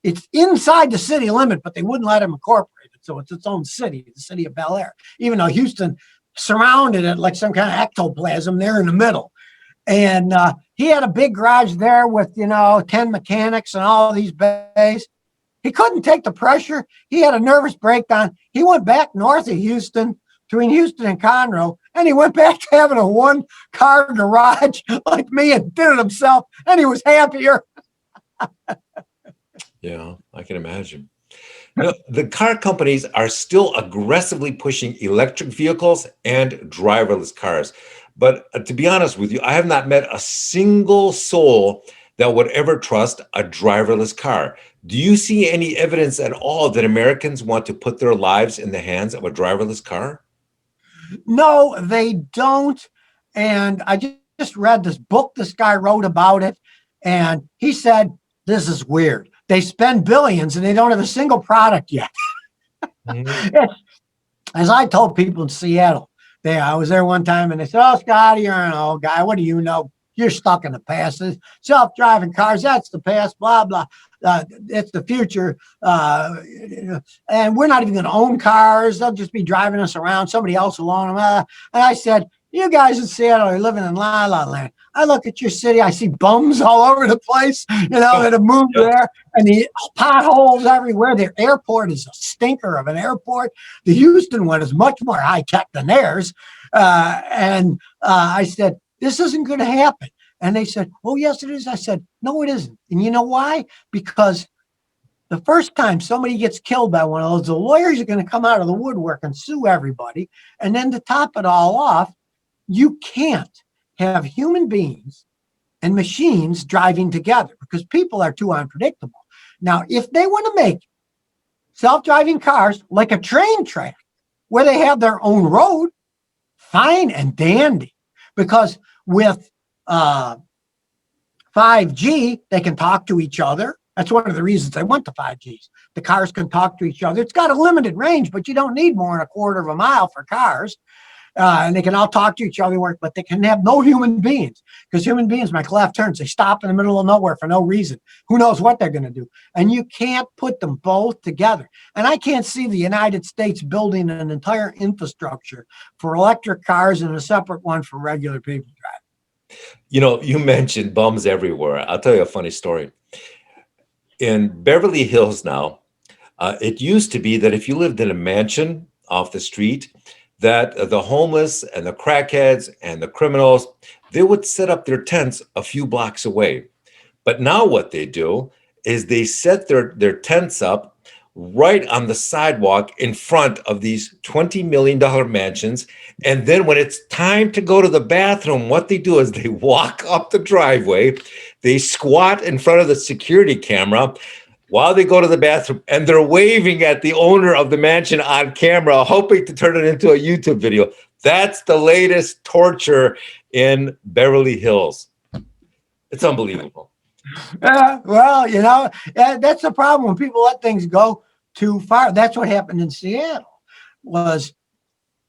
it's inside the city limit, but they wouldn't let him incorporate it. So it's its own city, the city of Bel Air, even though Houston surrounded it like some kind of ectoplasm there in the middle. And he had a big garage there with, 10 mechanics and all these bays. He couldn't take the pressure. He had a nervous breakdown. He went back north of Houston, between Houston and Conroe, and he went back to having a one-car garage like me and did it himself, and he was happier. Yeah, I can imagine. The car companies are still aggressively pushing electric vehicles and driverless cars. But to be honest with you, I have not met a single soul that would ever trust a driverless car. Do you see any evidence at all that Americans want to put their lives in the hands of a driverless car? No, they don't. And I just read this book this guy wrote about it. And he said, this is weird. They spend billions and they don't have a single product yet. Mm-hmm. As I told people in Seattle, I was there one time and they said, oh, Scotty, you're an old guy. What do you know? You're stuck in the past. Self-driving cars, that's the past, blah, blah. It's the future. And we're not even going to own cars. They'll just be driving us around. Somebody else will own them. And I said, you guys in Seattle are living in La La Land. I look at your city. I see bums all over the place, that have moved there, and the potholes everywhere. Their airport is a stinker of an airport. The Houston one is much more high tech than theirs. And I said, this isn't going to happen. And they said, oh, yes, it is. I said, no, it isn't. And you know why? Because the first time somebody gets killed by one of those, the lawyers are going to come out of the woodwork and sue everybody. And then to top it all off, you can't have human beings and machines driving together because people are too unpredictable. Now, if they want to make self-driving cars like a train track where they have their own road, fine and dandy. Because with 5G, they can talk to each other. That's one of the reasons I went to 5Gs. The cars can talk to each other. It's got a limited range, but you don't need more than a quarter of a mile for cars. And they can all talk to each other, but they can have no human beings because human beings make left turns. They stop in the middle of nowhere for no reason. Who knows what they're going to do? And you can't put them both together. And I can't see the United States building an entire infrastructure for electric cars and a separate one for regular people driving. You mentioned bums everywhere. I'll tell you a funny story. In Beverly Hills now, it used to be that if you lived in a mansion off the street, that the homeless and the crackheads and the criminals, they would set up their tents a few blocks away. But now what they do is they set their tents up right on the sidewalk in front of these $20 million mansions. And then when it's time to go to the bathroom, what they do is they walk up the driveway, they squat in front of the security camera while they go to the bathroom, and they're waving at the owner of the mansion on camera, hoping to turn it into a YouTube video. That's the latest torture in Beverly Hills. It's unbelievable. Well, that's the problem when people let things go too far. That's what happened in Seattle. Was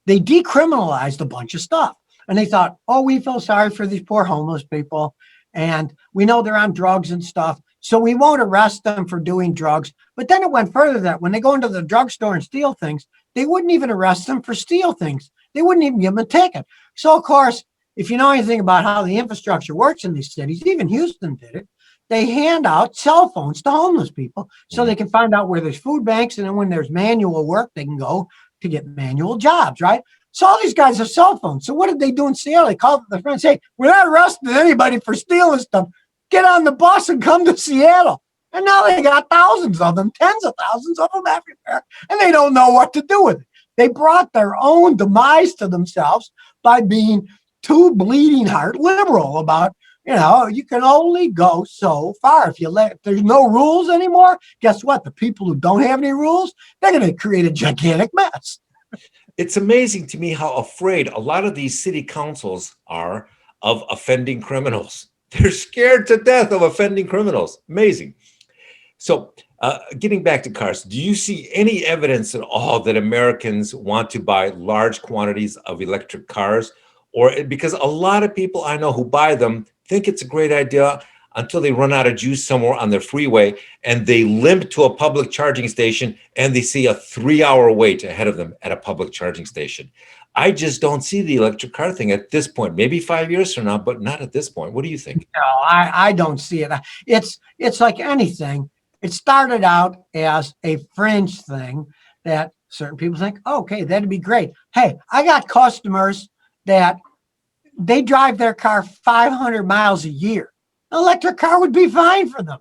they decriminalized a bunch of stuff, and they thought, oh, we feel sorry for these poor homeless people, and we know they're on drugs and stuff, so we won't arrest them for doing drugs. But then it went further than that. When they go into the drugstore and steal things, they wouldn't even arrest them for steal things. They wouldn't even give them a ticket. So, of course, if you know anything about how the infrastructure works in these cities, even Houston did it, they hand out cell phones to homeless people so they can find out where there's food banks. And then when there's manual work, they can go to get manual jobs, right? So all these guys have cell phones. So what did they do in Seattle? They called their friends, hey, we're not arresting anybody for stealing stuff. Get on the bus and come to Seattle. And now they got thousands of them, tens of thousands of them everywhere, and they don't know what to do with it. They brought their own demise to themselves by being too bleeding heart liberal about, you can only go so far. If there's no rules anymore, guess what? The people who don't have any rules, they're going to create a gigantic mess. It's amazing to me how afraid a lot of these city councils are of offending criminals. They're scared to death of offending criminals. Amazing. So getting back to cars, do you see any evidence at all that Americans want to buy large quantities of electric cars? Or because a lot of people I know who buy them think it's a great idea until they run out of juice somewhere on their freeway and they limp to a public charging station and they see a 3-hour wait ahead of them at a public charging station. I just don't see the electric car thing at this point. Maybe 5 years from now, but not at this point. What do you think? No, I don't see it. It's like anything. It started out as a fringe thing that certain people think, oh, okay, that'd be great. Hey, I got customers that they drive their car 500 miles a year. An electric car would be fine for them.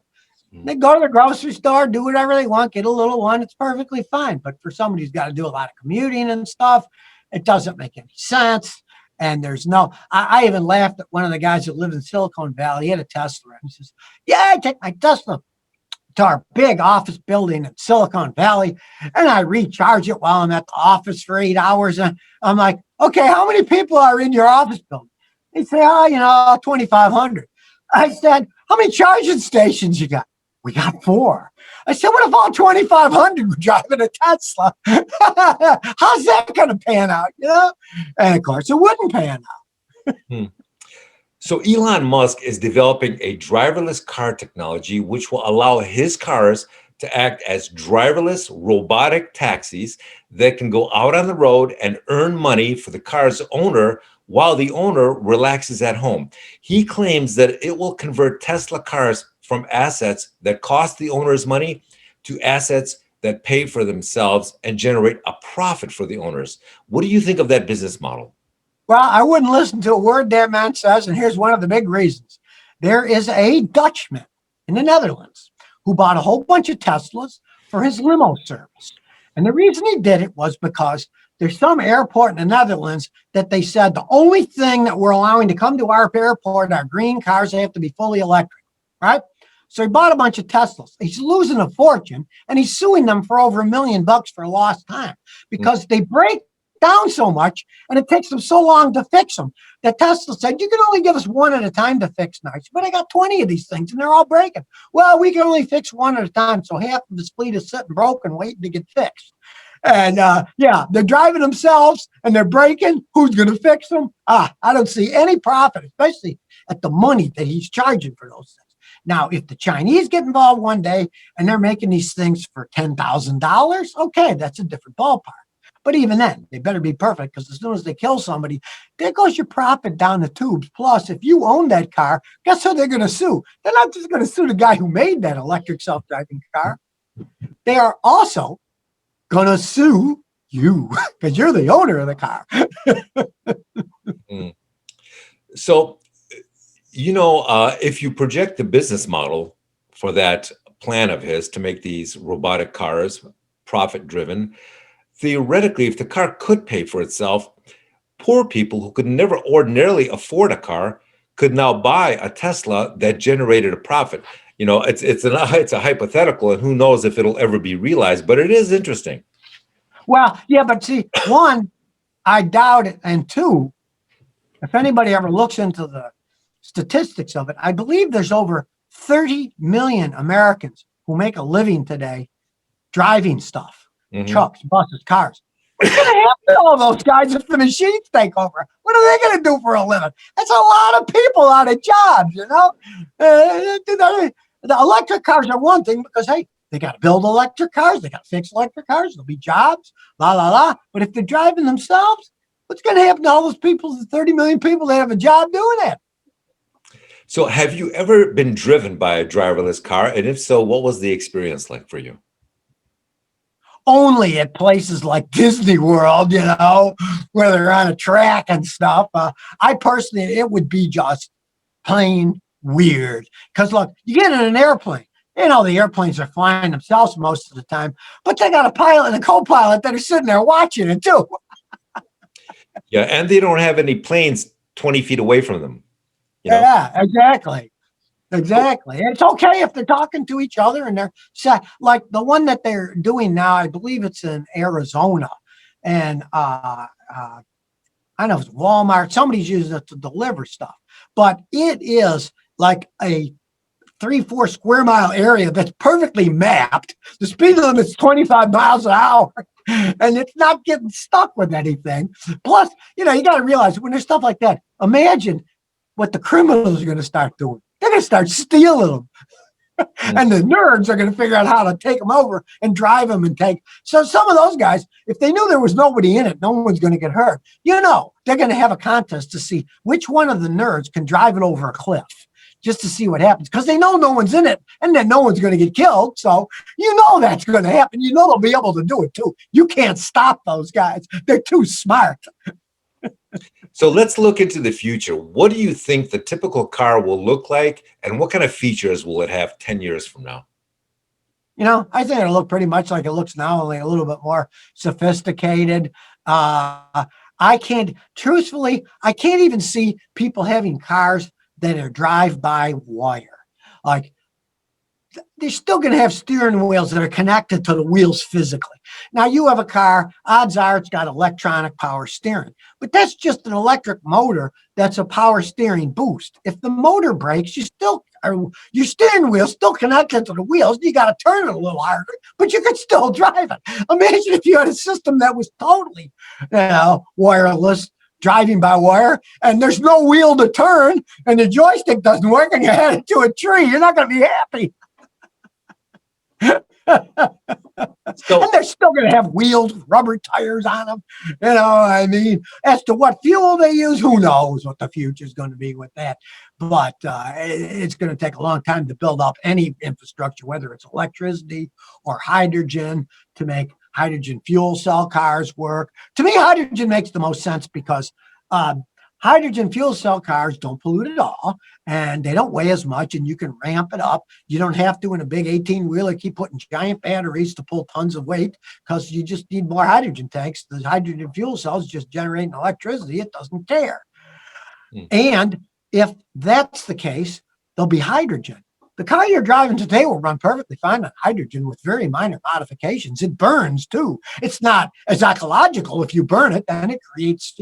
They go to the grocery store, do whatever they want, get a little one. It's perfectly fine. But for somebody who's got to do a lot of commuting and stuff, it doesn't make any sense. And there's I even laughed at one of the guys that lived in Silicon Valley. He had a Tesla. And he says, yeah, I take my Tesla to our big office building in Silicon Valley, and I recharge it while I'm at the office for 8 hours. And I'm like, okay, how many people are in your office building? They say, 2,500. I said, how many charging stations you got? We got 4. I said, what if all 2,500 were driving a Tesla? How's that going to pan out? And of course, it wouldn't pan out. So Elon Musk is developing a driverless car technology, which will allow his cars to act as driverless robotic taxis that can go out on the road and earn money for the car's owner while the owner relaxes at home. He claims that it will convert Tesla cars from assets that cost the owners money to assets that pay for themselves and generate a profit for the owners. What do you think of that business model? Well, I wouldn't listen to a word that man says, and here's one of the big reasons. There is a Dutchman in the Netherlands who bought a whole bunch of Teslas for his limo service. And the reason he did it was because there's some airport in the Netherlands that they said the only thing that we're allowing to come to our airport are green cars. They have to be fully electric, right? So he bought a bunch of Teslas. He's losing a fortune, and he's suing them for over $1 million for lost time because they break down so much and it takes them so long to fix them that Tesla said, you can only give us one at a time to fix now. But I got 20 of these things and they're all breaking. Well, we can only fix one at a time. So half of his fleet is sitting broken waiting to get fixed. And they're driving themselves and they're breaking. Who's going to fix them? I don't see any profit, especially at the money that he's charging for those things. Now, if the Chinese get involved one day and they're making these things for $10,000, okay, that's a different ballpark. But even then, they better be perfect because as soon as they kill somebody, there goes your profit down the tubes. Plus, if you own that car, guess who they're going to sue? They're not just going to sue the guy who made that electric self-driving car. They are also going to sue you because you're the owner of the car. So, if you project the business model for that plan of his to make these robotic cars profit driven. Theoretically, if the car could pay for itself, poor people who could never ordinarily afford a car could now buy a Tesla that generated a profit. It's a hypothetical, and who knows if it'll ever be realized, but it is interesting. Well, yeah, but see, one, I doubt it. And two, if anybody ever looks into the statistics of it, I believe there's over 30 million Americans who make a living today driving stuff, trucks, buses, cars. What's going to happen to all those guys if the machines take over? What are they going to do for a living? That's a lot of people out of jobs, you know? The electric cars are one thing because, hey, they got to build electric cars. They got to fix electric cars. There'll be jobs, la, la, la. But if they're driving themselves, what's going to happen to all those people, the 30 million people that have a job doing that? So have you ever been driven by a driverless car? And if so, what was the experience like for you? Only at places like Disney World, you know, where they're on a track and stuff. I personally, it would be just plain weird. Because look, you get in an airplane, you know, the airplanes are flying themselves most of the time, but they got a pilot and a co-pilot that are sitting there watching it too. Yeah, and they don't have any planes 20 feet away from them. You know? Yeah, exactly. Exactly. And it's okay if they're talking to each other and they're like the one that they're doing now, I believe it's in Arizona. And I know it's Walmart, somebody's using it to deliver stuff, but it is like a 3-4 square mile area that's perfectly mapped. The speed limit's 25 miles an hour and it's not getting stuck with anything. Plus, you know, you got to realize when there's stuff like that, imagine what the criminals are going to start doing. They're going to start stealing them. And the nerds are going to figure out how to take them over and drive them and take. So some of those guys, if they knew there was nobody in it, no one's going to get hurt. You know, they're going to have a contest to see which one of the nerds can drive it over a cliff just to see what happens. Because they know no one's in it and then no one's going to get killed. So you know that's going to happen. You know they'll be able to do it too. You can't stop those guys. They're too smart. So let's look into the future. What do you think the typical car will look like, and what kind of features will it have 10 years from now? You know, I think it'll look pretty much like it looks now, only a little bit more sophisticated. Truthfully, I can't even see people having cars that are drive-by-wire. Like, they're still going to have steering wheels that are connected to the wheels physically. Now, you have a car, odds are it's got electronic power steering, but that's just an electric motor that's a power steering boost. If the motor breaks, your steering wheel's still connected to the wheels. You got to turn it a little harder, but you could still drive it. Imagine if you had a system that was totally, wireless, driving by wire, and there's no wheel to turn, and the joystick doesn't work, and you head it to a tree. You're not going to be happy. And they're still going to have wheels with rubber tires on them. You know, I mean, as to what fuel they use, who knows what the future is going to be with that. But it's going to take a long time to build up any infrastructure, whether it's electricity or hydrogen, to make hydrogen fuel cell cars work. To me, hydrogen makes the most sense because hydrogen fuel cell cars don't pollute at all, and they don't weigh as much, and you can ramp it up. You don't have to, in a big 18-wheeler, keep putting giant batteries to pull tons of weight because you just need more hydrogen tanks. The hydrogen fuel cells just generating electricity. It doesn't care. And if that's the case, there'll be hydrogen. The car you're driving today will run perfectly fine on hydrogen with very minor modifications. It burns too. It's not as ecological. If you burn it, then it creates,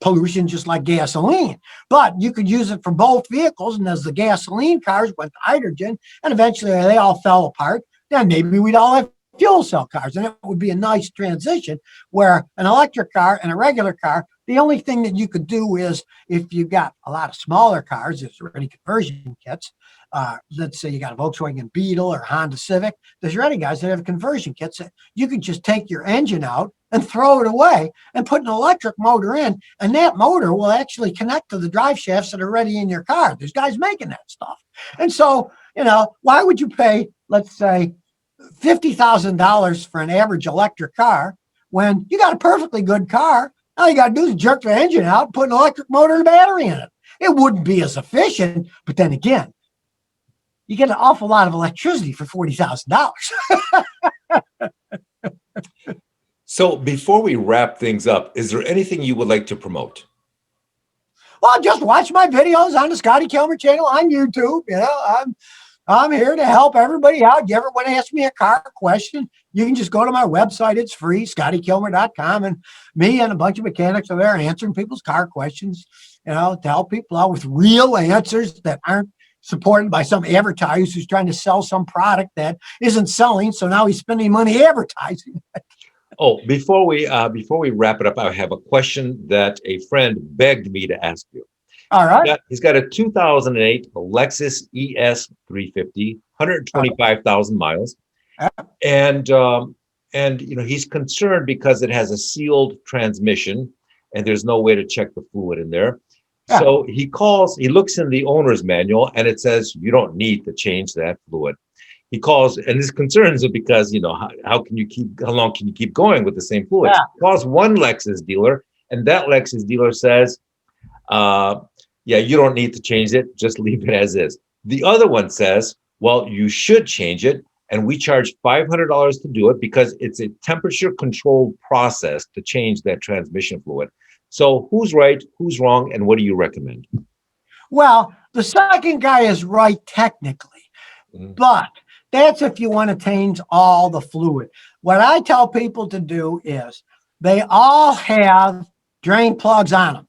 pollution just like gasoline. But you could use it for both vehicles. And as the gasoline cars went to hydrogen and eventually they all fell apart, then maybe we'd all have fuel cell cars. And it would be a nice transition where an electric car and a regular car, the only thing that you could do is if you got a lot of smaller cars, there's already conversion kits. Let's say you got a Volkswagen Beetle or Honda Civic. There's already guys that have conversion kits that you could just take your engine out and throw it away and put an electric motor in, and that motor will actually connect to the drive shafts that are already in your car. There's guys making that stuff. And so, why would you pay, let's say, $50,000 for an average electric car when you got a perfectly good car? All you got to do is jerk the engine out, put an electric motor and a battery in it. It wouldn't be as efficient, but then again, you get an awful lot of electricity for $40,000. So before we wrap things up, is there anything you would like to promote? Well, just watch my videos on the Scotty Kilmer channel on YouTube. I'm here to help everybody out. You ever want to ask me a car question, you can just go to my website. It's free, scottykilmer.com. And me and a bunch of mechanics are there answering people's car questions, to help people out with real answers that aren't supported by some advertiser who's trying to sell some product that isn't selling. So now he's spending money advertising. Oh, before we wrap it up, I have a question that a friend begged me to ask you. All right. He's got a 2008 Lexus ES 350, 125,000 miles, and he's concerned because it has a sealed transmission, and there's no way to check the fluid in there. Yeah. So he looks in the owner's manual, and it says you don't need to change that fluid. He calls, and his concerns are because, how long can you keep going with the same fluid? Yeah. He calls one Lexus dealer, and that Lexus dealer says, you don't need to change it, just leave it as is. The other one says, well, you should change it, and we charge $500 to do it because it's a temperature controlled process to change that transmission fluid. So who's right, who's wrong, and what do you recommend? Well, the second guy is right technically, but that's if you want to change all the fluid. What I tell people to do is they all have drain plugs on them.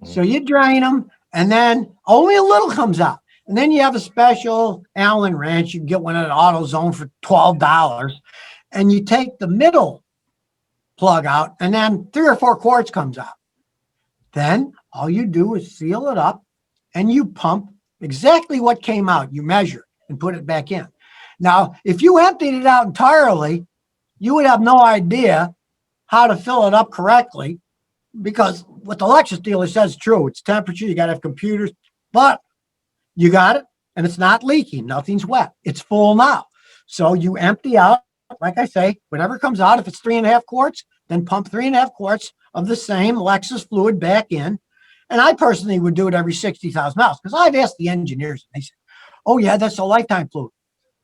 So you drain them, and then only a little comes out. And then you have a special Allen wrench. You can get one at AutoZone for $12. And you take the middle plug out, and then 3 or 4 quarts comes out. Then all you do is seal it up, and you pump exactly what came out. You measure and put it back in. Now, if you emptied it out entirely, you would have no idea how to fill it up correctly, because what the Lexus dealer says is true. It's temperature. You got to have computers, but you got it, and it's not leaking. Nothing's wet. It's full now. So you empty out, like I say, whatever comes out. If it's 3.5 quarts, then pump 3.5 quarts of the same Lexus fluid back in. And I personally would do it every 60,000 miles, because I've asked the engineers, and they said, oh, yeah, that's a lifetime fluid.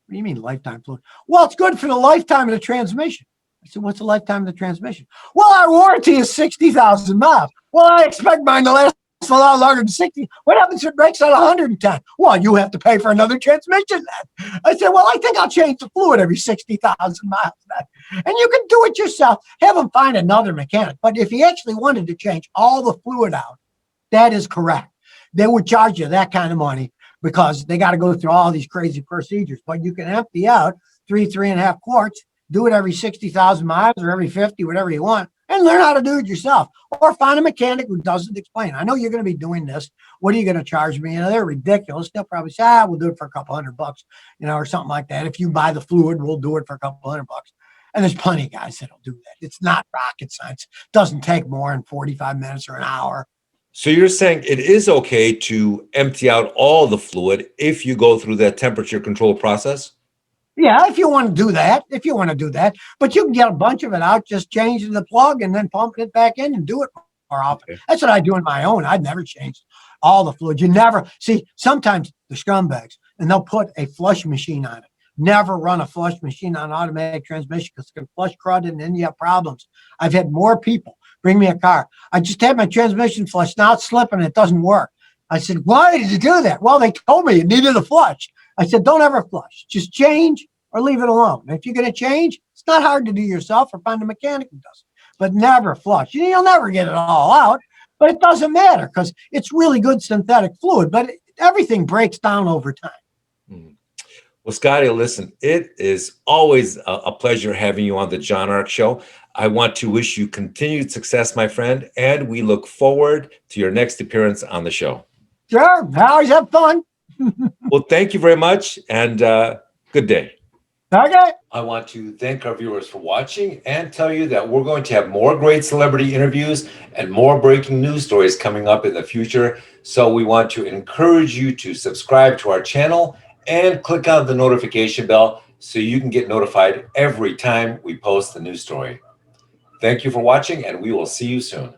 What do you mean lifetime fluid? Well, it's good for the lifetime of the transmission. I said, what's the lifetime of the transmission? Well, our warranty is 60,000 miles. Well, I expect mine to last a lot longer than 60. What happens if it breaks at 110? Well, you have to pay for another transmission then. I said, well, I think I'll change the fluid every 60,000 miles then. And you can do it yourself. Have them find another mechanic. But if he actually wanted to change all the fluid out, that is correct. They would charge you that kind of money, because they got to go through all these crazy procedures. But you can empty out 3.5 quarts, do it every 60,000 miles or every 50, whatever you want, and learn how to do it yourself. Or find a mechanic who doesn't explain. I know you're going to be doing this. What are you going to charge me? They're ridiculous. They'll probably say, we'll do it for a couple $100, or something like that. If you buy the fluid, we'll do it for a couple $100. And there's plenty of guys that'll do that. It's not rocket science. It doesn't take more than 45 minutes or an hour. So you're saying it is okay to empty out all the fluid if you go through that temperature control process? Yeah, if you want to do that, but you can get a bunch of it out, just changing the plug and then pumping it back in and do it more often. Okay. That's what I do in my own. I've never changed all the fluid. You never see, sometimes the scumbags, and they'll put a flush machine on it. Never run a flush machine on automatic transmission, because it can flush crud and then you have problems. I've had more people bring me a car. I just had my transmission flushed. Now it's slipping. It doesn't work. I said, why did you do that? Well, they told me it needed a flush. I said, don't ever flush. Just change or leave it alone. If you're going to change, it's not hard to do yourself, or find a mechanic who does it. But never flush. You'll never get it all out, but it doesn't matter, because it's really good synthetic fluid, but everything breaks down over time. Well, Scotty, listen, it is always a pleasure having you on the John Ark Show. I want to wish you continued success, my friend, and we look forward to your next appearance on the show. Sure. I always have fun. Well, thank you very much, and good day. Okay. I want to thank our viewers for watching and tell you that we're going to have more great celebrity interviews and more breaking news stories coming up in the future. So we want to encourage you to subscribe to our channel and click on the notification bell so you can get notified every time we post a new story. Thank you for watching, and we will see you soon.